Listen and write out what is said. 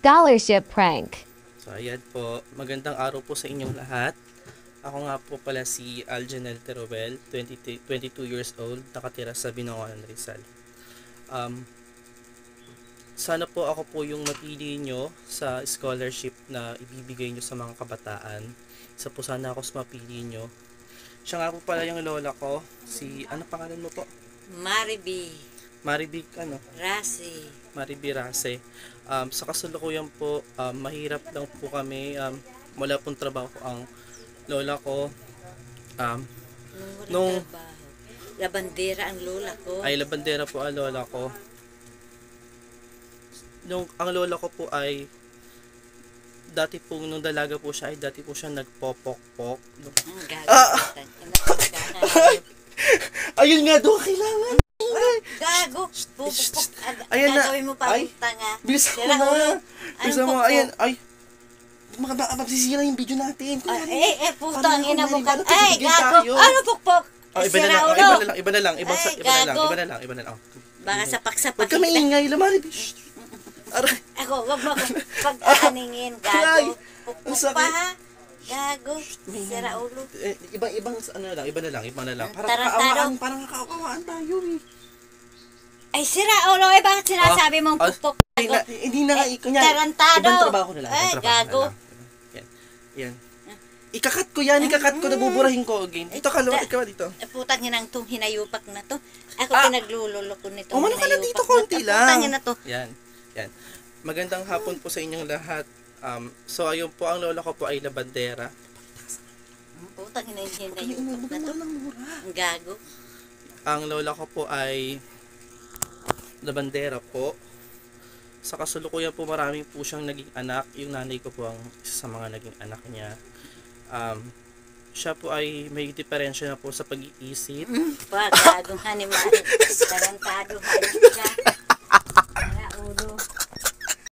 Scholarship prank. So ayan po, magandang araw po sa inyong lahat. Ako nga po pala si Aljanel Teruel, 22 years old, nakatira sa Binangonan, Rizal. Sana po ako po yung mapili nyo sa scholarship na ibibigay nyo sa mga kabataan. Isa po sana ako sa mapili nyo. Siya nga po pala yung lola ko, ano pangalan mo po? Maribig, Maribi Rase. Sa kasalukuyan po, mahirap lang po kami. Wala pong trabaho ang lola ko. Nung Labandera ang lola ko. ay labandera po ang lola ko. Ang lola ko po ay nung dalaga po siya, dati po siya nagpopok-pok. Ang gagawin. Ayun nga doon, kailangan. Gago. Ayan na. Gagawin mo pa Ay, tanga. Bilisan mo Sira ulo. na. Bilisan mo. pokpok? Ayan, ay. Magsisira yung video natin. Puta ang ina mo ka. Paano Ay, bibigyan gago. tayo? Ano pukpok? Iba na Sira lang. ulo. Iba na lang. Iba na lang. Baka sapak-sapak. Huwag ka maingay, Lamaribish. Aray. Ako, wag mo pag-aaningin. Ay, Gago. ang Pukpok sakit. pa ha. Gago. Sira ulo. Ibang iba na lang. Tarantado. Parang kakawaan tayo eh. Ay, sira ulo. Eh, bakit sinasabi mong pukpok? Hindi na nga, kunyari. Tarantado. Ibang trabaho na lang. Ay, gago. Yan. Ikakat ko yan, nabuburahin ko again. Dito ka, ikaw dito. Putang inang tong hinayupak na to. Ako pinaglulolo ko nito. Umano ka na dito, konti lang. Putang ina to. Yan. Magandang hapon po sa inyong lahat. So ayun po, ang lola ko po ay labandera. Putang ina yung hinayupak na to. Ang gago. Ang lola ko po ay labandera po. Sa kasulukuyan po marami po siyang naging anak. Yung nanay ko po ang isa sa mga naging anak niya. Siya po ay may diferensya na po sa pag-iisip. Gagong hanimari. Tarantado hanimari.